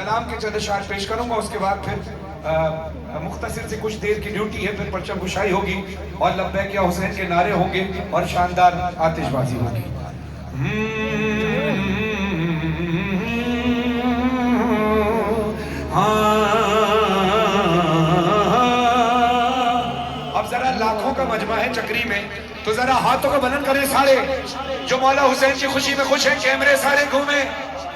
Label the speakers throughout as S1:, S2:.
S1: کلام کے چند اشعار پیش کروں گا، اس کے بعد پھر مختصر سے کچھ دیر کی ڈیوٹی ہے، پھر پرچم کشائی ہوگی اور لبیک یا حسین کے نعرے ہوں گے اور شاندار آتش بازی ہوگی۔ اب ذرا لاکھوں کا مجمع ہے چکری میں، تو ذرا ہاتھوں کو بلند کریں سارے جو مولا حسین کی خوشی میں خوش ہیں، کیمرے سارے گھومیں،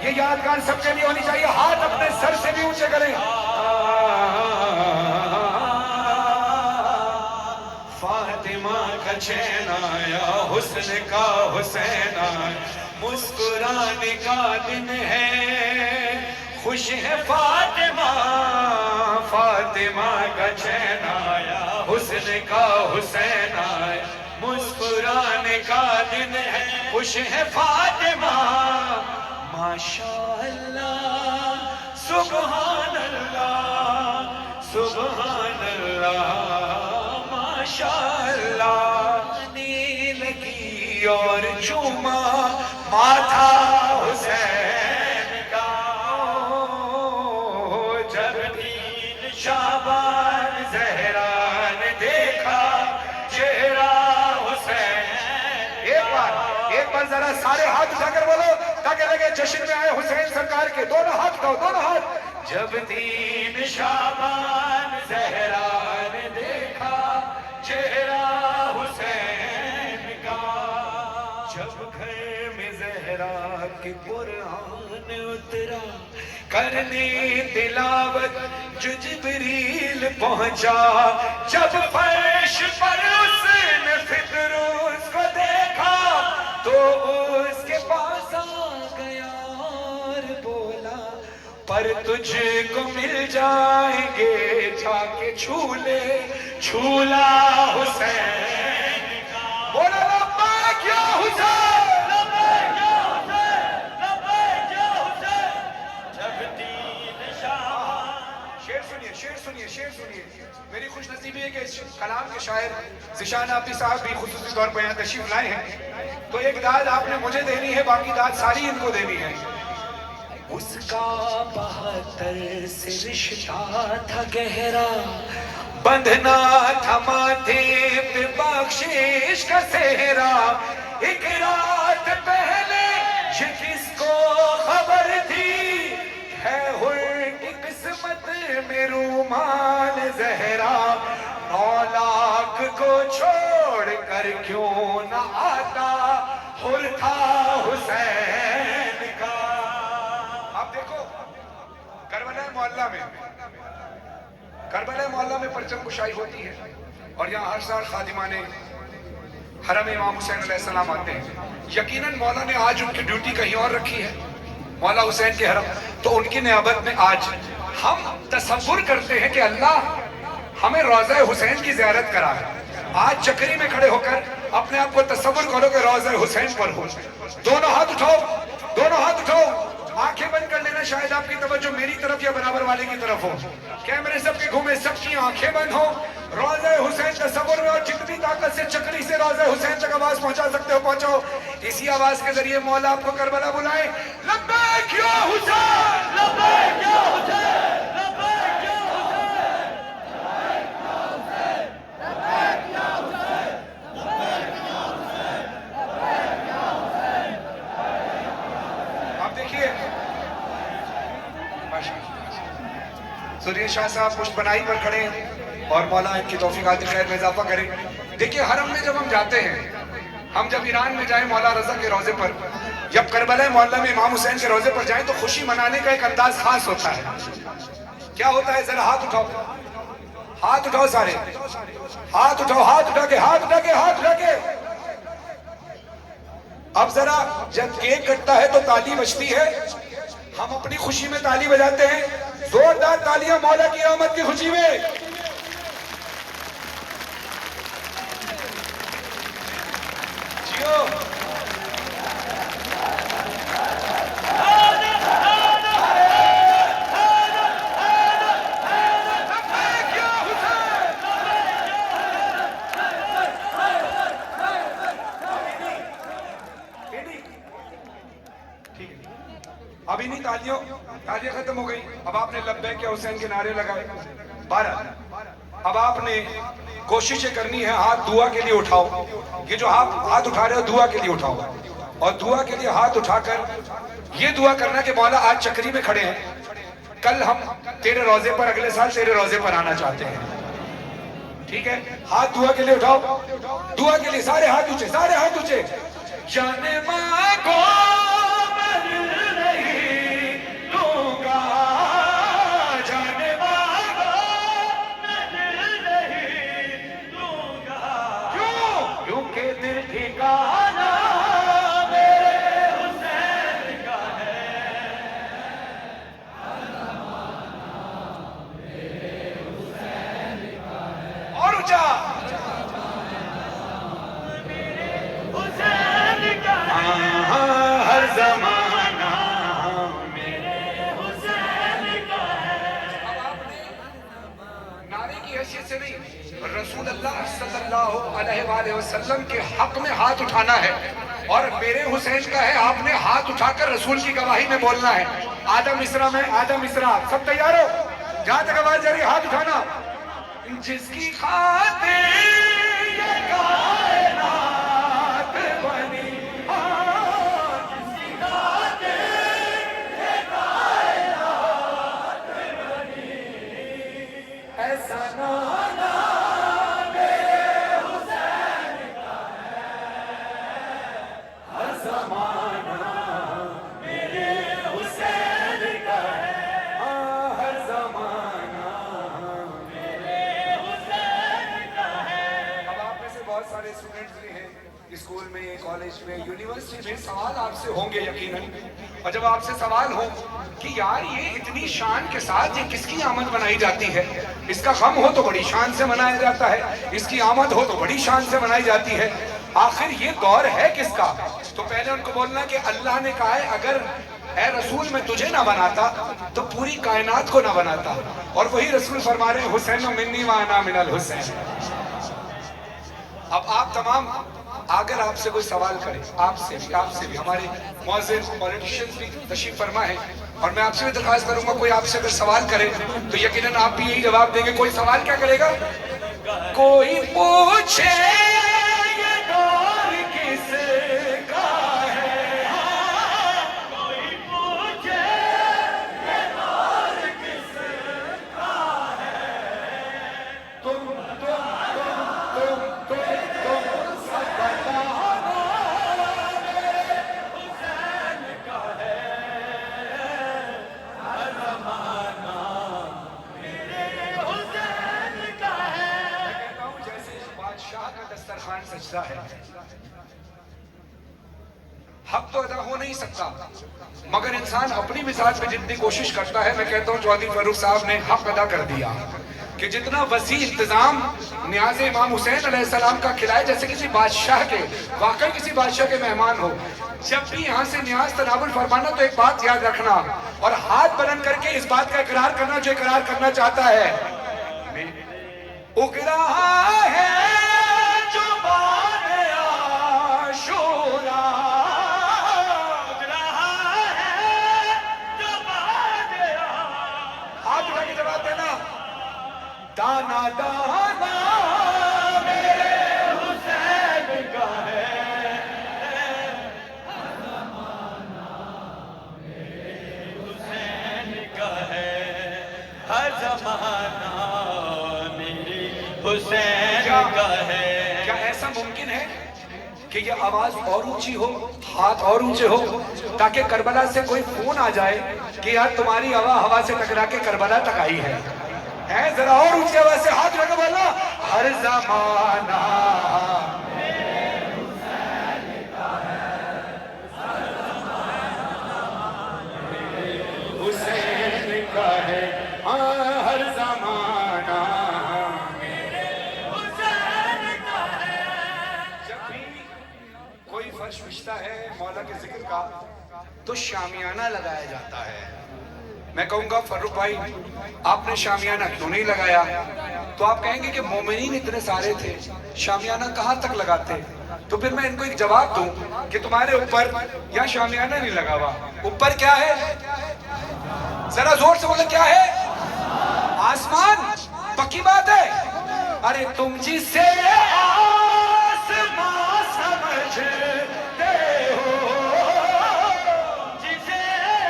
S1: یہ یادگار سب کے لیے ہونی چاہیے، ہاتھ اپنے سر سے بھی اونچے کریں۔ فاطمہ کا چین آیا، حسن کا حسین آیا، مسکرانے کا دن ہے، خوش ہے فاطمہ، فاطمہ کا چین آیا، حسن کا حسین آیا، مسکرانے کا دن ہے، خوش ہے فاطمہ، ماشاءاللہ سبحان اللہ سبحان اللہ ماشاءاللہ، آنے لگی اور چوما ماتھا حسین کا، جب دین شعبان زہرا نے دیکھا چہرہ حسین۔ ایک بار ذرا سارے ہاتھ اٹھا کر بولو تاکہ لگے جشن میں آئے حسین سرکار کے، دونوں ہاتھ اٹھاؤ، دونوں ہاتھ۔ جب دین شعبان زہرا نے دیکھا چہرہ حسین کا، جب گھر میں زہرا کے قرآن اترا کرنے تلاوت جو جبریل پہنچا، جب فرش پر اس نے فطروس کو دیکھا تو اس کے پاس آ گیا اور بولا، پر تجھ کو مل جائیں گے جا کے جھولے جھولا حسین کا، بولا لبیک یا حسین، لبیک یا حسین، لبیک یا حسین، جب دین شعبان۔ شعر سنیے، شعر سنیے، شعر سنیے۔ میری خوش نصیبی ہے کہ اس کلام کے شاعر ذیشان آفتی صاحب بھی خصوصی طور پر یہاں تشریف لائے ہیں، تو ایک داد آپ نے مجھے دینی ہے، باقی داد ساری ان کو دینی ہے۔ اس کا 72 سے رشتہ تھا گہرا، بندھنا تھا ماتھے پہ بخشش کا صحرا، ایک رات پہلے یہ کس کو خبر تھی، ہے حر کی قسمت میں رومان زہرا، 9 لاکھ کو چھوڑ کر کیوں نہ آتا، حر تھا حسین کا۔ آپ دیکھو کربلا معلیٰ میں، کربلا معلیٰ میں پرچم کشائی ہوتی ہے اور یہاں ہر سال خادمان حرم امام حسین علیہ السلام آتے ہیں۔ یقیناً مولا نے آج ان کی ڈیوٹی کہیں اور رکھی ہے، مولا حسین کے حرم، تو ان کی نیابت میں آج ہم تصور کرتے ہیں کہ اللہ ہمیں روضہ حسین کی زیارت کرا ہے۔ آج چکری میں کھڑے ہو کر اپنے آپ کو تصور کرو کہ روضہ حسین پر ہو، دونوں ہاتھ اٹھاؤ، دونوں ہاتھ اٹھاؤ، آنکھیں بند کر لینا، شاید آپ کی توجہ میری طرف یا برابر والے کی طرف ہو، کیمرے سب کے گھومے، سب کی آنکھیں بند ہو، روضہ حسین تصور میں، اور جتنی طاقت سے چکری سے روضہ حسین تک آواز پہنچا سکتے ہو پہنچاؤ، اسی آواز کے ذریعے مولا آپ کو کربلا بلائے، لبیک یا حسین، لبیک یا حسین، لبیک یا حسین، لبیک یا حسین، لبیک یا حسین، لبیک یا حسین، لبیک یا حسین۔ آپ دیکھیے سریش شاہ صاحب پشت بنائی پر کھڑے ہیں اور مولا ان کی توفیقات خیر میں اضافہ کریں۔ دیکھیے حرم میں جب ہم جاتے ہیں، ہم جب ایران میں جائیں مولا رضا کے روضے پر، جب کربلا معلیٰ میں امام حسین کے روضے پر جائیں تو خوشی منانے کا ایک انداز خاص ہوتا ہے۔ کیا ہوتا ہے؟ ذرا ہاتھ اٹھاؤ، ہاتھ اٹھاؤ سارے، ہاتھ اٹھاؤ، ہاتھ اٹھا کے، ہاتھ اٹھا کے، ہاتھ اٹھا کے۔ اب ذرا جب کیک کٹتا ہے تو تالی بجتی ہے، ہم اپنی خوشی میں تالی بجاتے ہیں، زوردار تالیاں مولا کی آمد کی خوشی میں۔ جیو ابھی نہیں، تالیاں ختم ہو گئی۔ گئی. اب آپ نے لبیک یا حسین کے نعرے لگائے. 12 اب آپ نے کوششیں کرنی ہے ہاتھ دعا کے لیے اٹھاؤ. یہ جو آپ ہاتھ اٹھا رہے ہو دعا کے لیے اٹھاؤ, اور دعا کے لیے ہاتھ اٹھا کر یہ دعا کرنا کہ مولا آج چکری میں کھڑے ہیں, کل ہم تیرے روزے پر, اگلے سال تیرے روزے پر آنا چاہتے ہیں. ٹھیک ہے, ہاتھ دعا کے لیے اٹھاؤ, دعا کے لیے سارے ہاتھ اونچے, سارے ہاتھ اونچے. جانے مانگو میں نہیں دوں گا, جانے مانگو میں نہیں دوں گا. کیوں؟ کیونکہ دل ٹھکانا میرے حسین کا ہے. اور اونچا. ہر زمانہ میرے حسین کا ہے. اب آپ نے نعرے کی حیثیت سے نہیں, رسول اللہ صلی اللہ علیہ وآلہ وسلم کے حق میں ہاتھ اٹھانا ہے, اور میرے حسین کا ہے. آپ نے ہاتھ اٹھا کر رسول کی گواہی میں بولنا ہے. آدم اسرا میں, آدم اسرا, سب تیار ہو؟ جہاں تک آواز جا رہی ہاتھ اٹھانا. جس کی خاطر یہ کائنات بنی, ایسا نانا میرے حسین کا ہے. ہر زمانہ میرے حسین کا ہے. ہر زمانہ میرے حسین کا ہے. اب آپ میں سے بہت سارے اسٹوڈنٹس بھی ہیں اسکول میں, کالج میں, یونیورسٹی میں. سوال آپ سے ہوں گے یقیناً, اور جب آپ سے سوال ہو کہ یار یہ اتنی شان کے ساتھ یہ کس کی آمد منائی جاتی ہے, اس کا غم ہو تو بڑی شان سے منایا جاتا ہے, اس کی آمد ہو تو بڑی شان سے منائی جاتی ہے, آخر یہ دور ہے کس کا؟ تو پہلے ان کو بولنا کہ اللہ نے کہا ہے اگر اے رسول میں تجھے نہ بناتا تو پوری کائنات کو نہ بناتا. اور وہی رسول فرما رہے ہیں حسین منی وانا من الحسین. اب آپ تمام اگر آپ سے کوئی سوال کرے, آپ سے بھی, ہمارے معزز پولیٹیشنز بھی تشریف فرما ہے, اور میں آپ سے بھی درخواست کروں گا کوئی آپ سے اگر سوال کرے تو یقیناً آپ بھی یہی جواب دیں گے. کوئی سوال کیا کرے گا؟ کوئی پوچھے یہ دور کس کا ہے, کوئی پوچھے یہ دور کس کا ہے, تم سب بتانا میرے حسین کا ہے. ہر زمانہ میرے حسین کا ہے. میں کہتا ہوں جیسے بادشاہ کا دسترخوان سجدہ ہے, حق تو ادا ہو نہیں سکتا, مگر انسان اپنی مثال پہ جتنی کوشش کرتا ہے, میں کہتا ہوں چودھری فاروق صاحب نے حق ادا کر دیا کہ جتنا وسیع انتظام نیاز امام حسین علیہ السلام کا کھلائے, جیسے کسی بادشاہ کے, واقعی کسی بادشاہ کے مہمان ہو. جب بھی یہاں سے نیاز تناول فرمانا تو ایک بات یاد رکھنا, اور ہاتھ بلند کر کے اس بات کا اقرار کرنا جو اقرار کرنا چاہتا ہے. اگلا ہے جو بان عاشورا, ہاتھ اٹھا کے جواب دینا. دانا دانا میرے حسین کا ہے, ہر زمانہ میرے حسین کا ہے, ہر زمانہ میرے حسین کا ہے. کیا ایسا ممکن ہے کہ یہ آواز اور اونچی ہو, ہاتھ اور اونچے ہو, تاکہ کربلا سے کوئی فون آ جائے کہ یار تمہاری ہوا سے ٹکرا کے کربلا تک آئی ہے؟ ذرا اور اونچی آواز سے ہاتھ لگا بولنا. ہر زمانہ میرے حسین کا ہے, ہر زمانہ میرے حسین کا ہے, ہر زمانہ میرے حسین کا ہے. جب بھی کوئی فرش بچھتا ہے مولا کے ذکر کا تو شامیانہ لگایا جاتا ہے. میں کہوں گا فاروق بھائی آپ نے شامیانہ کیوں نہیں لگایا؟ تو آپ کہیں گے کہ مومنین اتنے سارے تھے, شامیانہ کہاں تک لگاتے؟ تو پھر میں ان کو ایک جواب دوں کہ تمہارے اوپر یا شامیانہ نہیں لگا ہوا, اوپر کیا ہے؟ ذرا زور سے بولے کیا ہے؟ آسمان. پکی بات ہے. ارے تم جسے آسمان سمجھتے ہو، جسے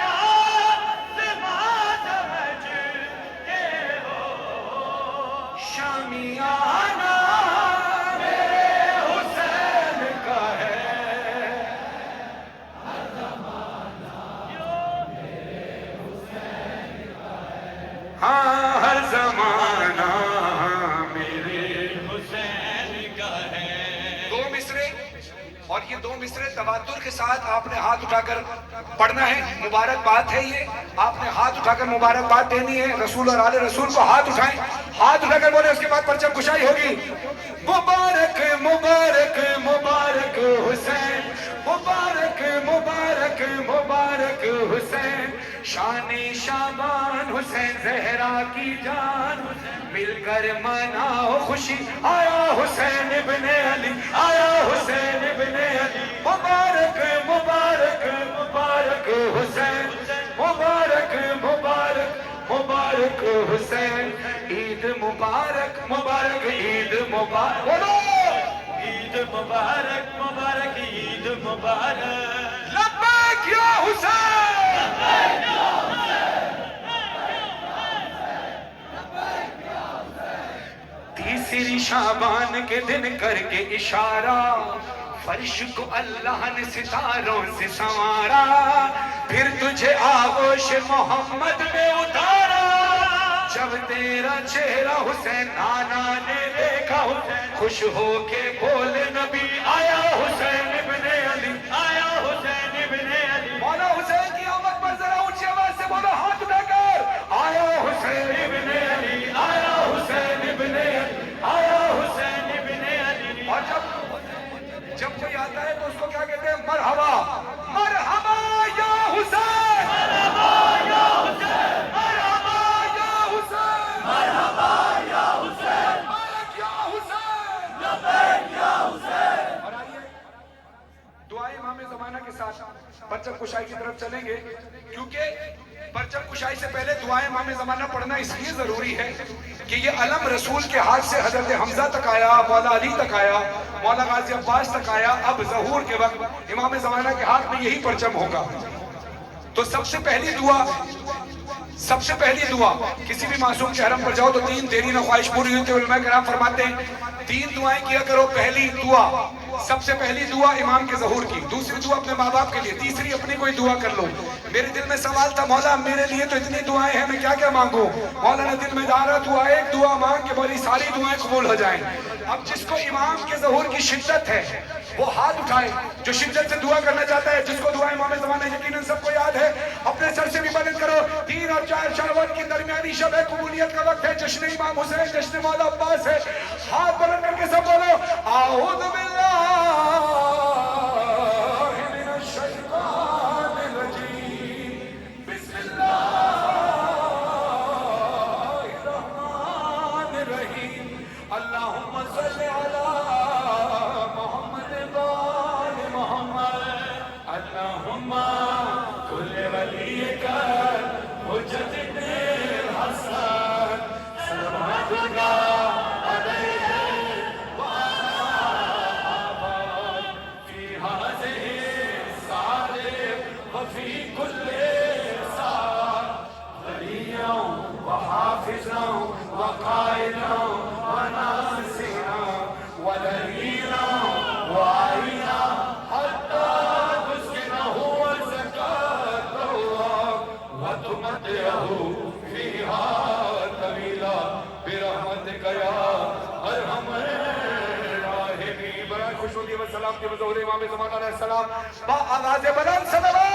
S1: آسمان سمجھتے ہو، شامیانہ میرے حسین کا ہے. ہاں ہر زمانہ میرے حسین کا ہے. دو مصرے، اور یہ دو مصرے تواتر کے ساتھ آپ نے ہاتھ اٹھا کر پڑھنا ہے. مبارک بات ہے یہ، آپ نے ہاتھ اٹھا کر مبارک بات دینی ہے. رسول اور آل رسول کو ہاتھ اٹھائیں، ہاتھ اٹھا کر بولے، اس کے بعد پرچم کشائی ہوگی. مبارک مبارک مبارک حسین، مبارک مبارک مبارک حسین، شان شابان حسین زہرا کی جان، مل کر مناؤ خوشی، آیا حسین ابن علی، آیا حسین ابن علی. مبارک مبارک مبارک حسین، مبارک مبارک مبارک حسین. عید مبارک مبارک عید مبارک، بولو عید مبارک مبارک عید مبارک. لبیک یا حسین، لبیک یا حسین. تیسری شعبان کے دن کر کے اشارہ، فرش کو اللہ نے ستاروں سے سنوارا، پھر تجھے آغوش محمد میں اتارا. جب تیرا چہرہ حسین نانا نے دیکھا، حسین خوش ہو کے بولے نبی، آیا حسین ابن علی، آیا حسین ابن علی. مولا حسین کی آمد پر ذرا اونچی آواز سے بولو ہاتھ اٹھا کر، آیا حسین ابن علی، آیا حسین ابن علی، آیا حسین ابن علی. اور جب کوئی آتا ہے تو اس کو کیا کہتے ہیں؟ مرحبا، مرحبا یا حسین، مرحبا یا حسین، مرحبا یا حسین، مرحبا یا حسین، لبیک یا حسین، لبیک یا حسین. اور آئیے دعائے امام زمانہ کے ساتھ پرچم کشائی کی طرف چلیں گے، کیونکہ پرچم کشائی سے پہلے دعائے امام زمانہ پڑھنا اس لیے ضروری ہے کہ یہ علم رسول کے ہاتھ سے حضرت حمزہ تک آیا، مولا علی تک آیا، مولا غازی عباس تک آیا. اب ظہور کے وقت امام زمانہ کے ہاتھ میں یہی پرچم ہوگا. تو سب سے پہلی دعا کسی بھی معصوم کے حرم پر جاؤ تو تین دیرینہ خواہش پوری ہوتی ہے. علماء کرام فرماتے ہیں تین دعائیں کیا کرو. پہلی دعا، سب سے پہلی دعا امام کے ظہور کی، دوسری دعا اپنے ماں باپ کے لیے، تیسری اپنی کوئی دعا کر لو. میرے دل میں سوال تھا، مولا میرے لیے تو اتنی دعائیں ہیں، میں کیا کیا مانگوں؟ مولا نے دل میں ڈالا، تو ایک دعا مانگ کے بولی ساری دعائیں قبول ہو جائیں. اب جس کو امام کے ظہور کی شدت ہے وہ ہاتھ اٹھائے، جو شدت سے دعا کرنا چاہتا ہے. جس کو دعا امام زمانہ یقیناً سب کو یاد ہے، اپنے سر سے بھی بلند کرو. 3 اور 4 شعبان کی درمیانی شب ہے، قبولیت کا وقت ہے، جشن امام حسین، جشن مولا عباس ہے. ہاتھ بلند کر کے سب بولو اعوذ باللہ من الشیطان الرجیم، بسم اللہ الرحمن الرحیم، اللہم صلی علی محمد وآل محمد، اللہم کل ولیک حجت ابن الحسن، صلواتک علیہ وفي كل ساعة وليا وحافظا وقائدا وناصرا ودليلا وعينا حتى تسكنه وزكاة الله وتمتعه فيها طويلا برحمتك يا ارحم الراحمين. برائے خوش ہوگی و سلام کے بظہور امام زمانہ علیہ السلام با آواز بلند صلوات.